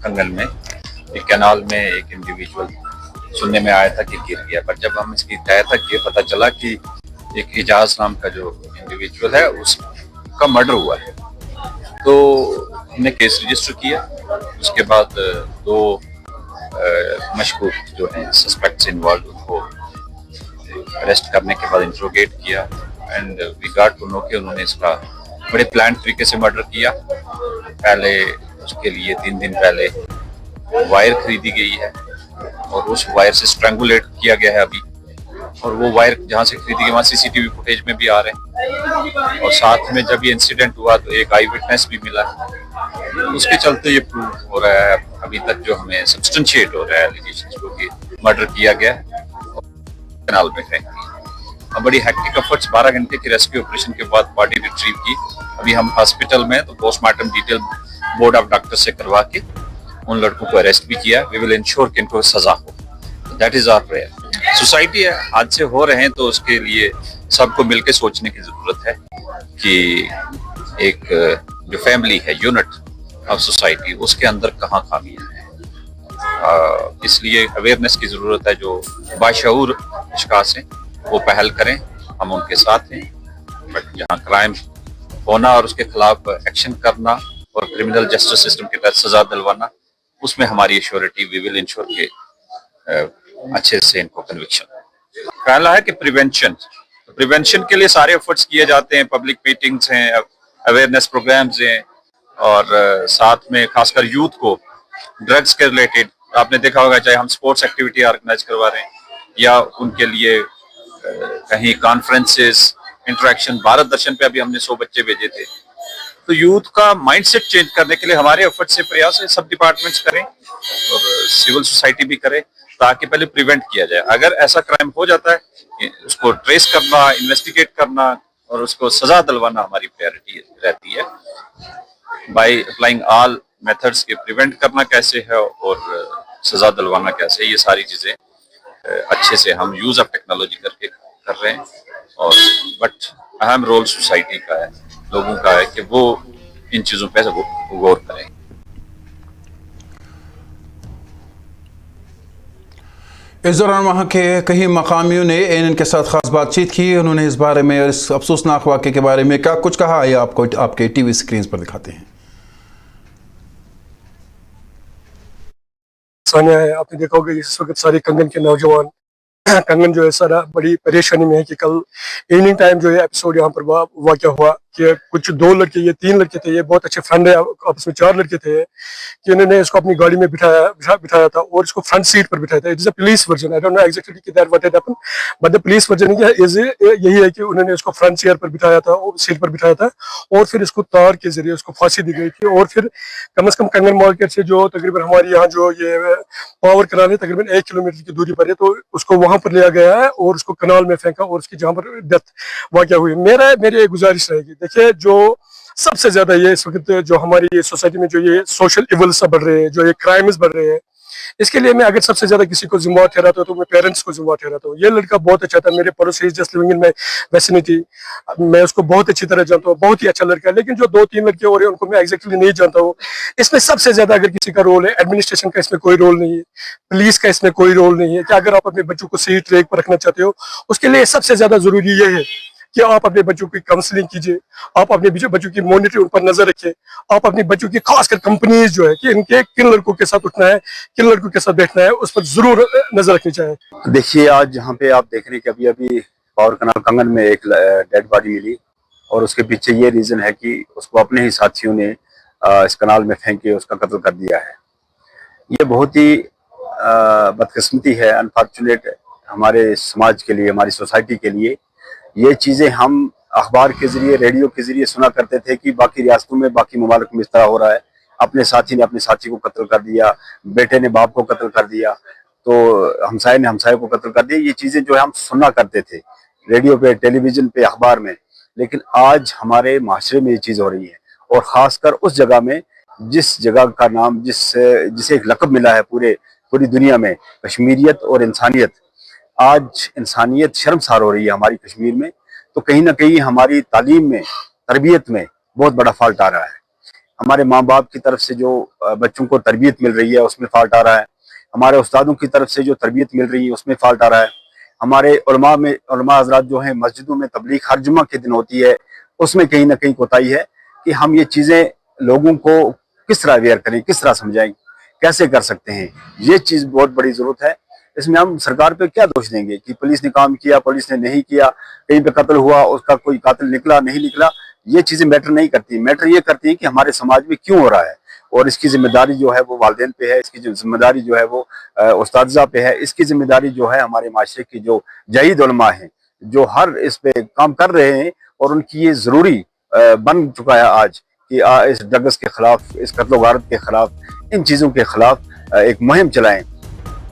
कंगन में एक कैनाल में एक इंडिविजुअल सुनने में आया था कि गिर गया, पर जब हम इसकी तय तक ये पता चला कि एक इजाज नाम का जो इंडिविजुअल है उसका मर्डर हुआ है। तो हमने केस रजिस्टर किया। उसके बाद दो मशकूक जो हैं सस्पेक्ट्स इन्वॉल्व उनको अरेस्ट करने के बाद इंट्रोगेट किया and we got to know कि उन्होंने इसका बड़े प्लान तरीके से मर्डर किया। पहले उसके लिए 3 दिन पहले वायर खरीदी गई है और उस वायर से स्ट्रैंगुलेट किया गया है अभी, और वो वायर जहाँ से खरीदी गई वहाँ सीसीटीवी फुटेज में भी आ रहे हैं। और साथ में जब ये इंसिडेंट हुआ तो एक आई विटनेस भी मिला, उसके चलते ये प्रूव हो रहा है अभी तक जो हमें सब्सटेंशिएट हो रहा है एलिगेशंस को कि मर्डर किया गया कैनाल में फेंक दी। अब बड़ी हैक्टिक एफर्ट्स 12 घंटे के रेस्क्यू ऑपरेशन के बाद बॉडी रिट्रीव की। अभी हम हॉस्पिटल में तो postmortem detail board of doctor से करवा के उन लड़कों को अरेस्ट भी किया। वी विल इंश्योर कि इनको सजा हो। That is our prayer. Society है, हादसे हो रहे हैं तो उसके लिए सबको मिलकर सोचने की जरूरत है कि एक जो फैमिली है, यूनिट ऑफ सोसाइटी, उसके अंदर कहाँ खामियां हैं। इसलिए अवेयरनेस की जरूरत है। जो बाशऊर अशखास हैं वो पहल करें, हम उनके साथ हैं। बट जहाँ क्राइम होना और उसके खिलाफ एक्शन करना और क्रिमिनल जस्टिस सिस्टम के तहत सजा दिलवाना, उसमें हमारी एश्योरिटी वी विल इंश्योर के अच्छे से इनको कन्विक्शन। पहला है कि प्रिवेंशन के लिए सारे एफर्ट्स किए जाते हैं। पब्लिक मीटिंग्स हैं, अवेयरनेस प्रोग्राम्स हैं, और साथ में खासकर यूथ को ड्रग्स के रिलेटेड आपने देखा होगा, चाहे हम स्पोर्ट्स एक्टिविटी ऑर्गेनाइज करवा रहे हैं या उनके लिए कहीं कॉन्फ्रेंसेस, इंटरेक्शन। भारत दर्शन पे अभी हमने 100 बच्चे भेजे थे। तो यूथ का माइंडसेट चेंज करने के लिए हमारे एफर्ट से प्रयास है, सब डिपार्टमेंट्स करें और सिविल सोसाइटी भी करे, ताकि पहले प्रिवेंट किया जाए। अगर ऐसा क्राइम हो जाता है उसको ट्रेस करना, इन्वेस्टिगेट करना और उसको सजा दिलवाना हमारी प्रायोरिटी रहती है। बाय अप्लाइंग ऑल मेथड्स के प्रिवेंट करना कैसे है और सजा दिलवाना कैसे, ये सारी चीजें अच्छे से हम यूज ऑफ टेक्नोलॉजी करके कर रहे हैं। और बट अहम रोल सोसाइटी का है, लोगों का है कि वो इन चीजों पे गौर करें। इस दौरान वहाँ के कई मकामियों ने ANN के साथ खास बातचीत की। उन्होंने इस बारे में, इस अफसोसनाक वाक़े के बारे में क्या कुछ कहा, ये आपको आपके टीवी स्क्रीन पर दिखाते हैं। सानिया है, आपने देखा होगा इस वक्त सारे कंगन के नौजवान कंगन जो है सारा बड़ी परेशानी में है कि कल इवनिंग टाइम जो है एपिसोड यहाँ पर वाक़या हुआ कि कुछ 2 लड़के, ये 3 लड़के थे, ये बहुत अच्छे फ्रेंड है, आपस में 4 लड़के थे कि इन्होंने इसको अपनी गाड़ी में बिठाया था और इसको फ्रंट सीट पर बिठाया था। It is a police version, I don't know exactly that what had happened, but the police version यही है कि उन्होंने उसको फ्रंट चेयर पर बिठाया था और सीट पर बिठाया था और फिर इसको तार के जरिए उसको फांसी दी गई थी। और फिर कम से कम कंगन मार्केट से जो तकरीबन हमारे यहाँ जो ये पावर कनाल है तकरीबन 1 किलोमीटर की दूरी पर है, तो उसको वहां पर लिया गया है और उसको कनाल में फेंका और उसकी जहां पर डेथ वाक़या हुई। मेरी गुजारिश रहेगी, देखिए जो सबसे ज्यादा ये इस वक्त जो हमारी सोसाइटी में जो ये सोशल इवल्स बढ़ रहे हैं, जो ये क्राइम्स बढ़ रहे हैं, इसके लिए मैं अगर सबसे ज्यादा किसी को जिम्मेवार ठहराता हूँ तो मैं पेरेंट्स को जिम्मेवार ठहराता हूँ। ये लड़का बहुत अच्छा था, मेरे पड़ोसी just living in my vicinity, मैं उसको बहुत अच्छी तरह जानता हूँ, बहुत ही अच्छा लड़का है। लेकिन जो 2-3 लड़के और उनको मैं एग्जैक्टली नहीं जानता हूँ। इसमें सबसे ज्यादा अगर किसी का रोल है, एडमिनिस्ट्रेशन का इसमें कोई रोल नहीं है, पुलिस का इसमें कोई रोल नहीं है कि अगर आप अपने बच्चों को सही ट्रैक पर रखना चाहते हो, उसके लिए सबसे ज्यादा जरूरी ये है कि आप अपने बच्चों की काउंसलिंग कीजिए, आप अपने बच्चों की मॉनिटरिंग पर नजर रखिए, आप अपनी बच्चों की खासकर कंपनीज जो है कि इनके किन लड़कों के साथ उठना है, किन लड़कों के साथ बैठना है, उस पर जरूर नजर रखनी चाहिए। देखिए आज यहाँ पे आप देख रहे हैं कि अभी पावर कनाल कंगन में एक डेड बॉडी मिली और उसके पीछे ये रीजन है कि उसको अपने ही साथियों ने इस कनाल में फेंक के उसका कत्ल कर दिया है। ये बहुत ही बदकिस्मती है, अनफॉर्चुनेट हमारे समाज के लिए, हमारी सोसाइटी के लिए। ये चीज़ें हम अखबार के जरिए, रेडियो के जरिए सुना करते थे कि बाकी रियासतों में, बाकी ममालिक में इस तरह हो रहा है, अपने साथी ने अपने साथी को कत्ल कर दिया, बेटे ने बाप को कत्ल कर दिया, तो हमसाये ने हमसाये को कत्ल कर दिया। ये चीज़ें जो है हम सुना करते थे रेडियो पे, टेलीविजन पे, अखबार में। लेकिन आज हमारे माशरे में ये चीज़ हो रही है और ख़ासकर उस जगह में जिस जगह का नाम जिसे एक लक़ब मिला है पूरी दुनिया में, कश्मीरियत और इंसानियत। आज इंसानियत शर्मसार हो रही है हमारी कश्मीर में, तो कहीं ना कहीं हमारी तालीम में, तरबियत में बहुत बड़ा फॉल्ट आ रहा है। हमारे माँ बाप की तरफ से जो बच्चों को तरबियत मिल रही है उसमें फॉल्ट आ रहा है, हमारे उस्तादों की तरफ से जो तरबियत मिल रही है उसमें फॉल्ट आ रहा है, हमारे उलमा हजरात जो हैं मस्जिदों में तबलीग हर जुम्मा के दिन होती है उसमें कहीं ना कहीं कोताही है कि हम ये चीज़ें लोगों को किस तरह अवेयर करें, किस तरह समझाएं, कैसे कर सकते हैं, ये चीज़ बहुत बड़ी ज़रूरत है। इसमें हम सरकार पे क्या दोष देंगे कि पुलिस ने काम किया, पुलिस ने नहीं किया, कहीं पे कत्ल हुआ, उसका कोई कातिल निकला नहीं निकला, ये चीज़ें मैटर नहीं करती। मैटर ये करती है कि हमारे समाज में क्यों हो रहा है और इसकी जिम्मेदारी जो है वो वालिदैन पे है, इसकी जिम्मेदारी जो है वो उस्तादिज़ा पे है, इसकी जिम्मेदारी जो है हमारे माशरे की जो जहीद उलमा हैं जो हर इस पे काम कर रहे हैं और उनकी ये ज़रूरी बन चुका है आज कि इस ड्रग्स के खिलाफ, इस कत्ल वारत के खिलाफ, इन चीज़ों के खिलाफ एक मुहिम चलाएं।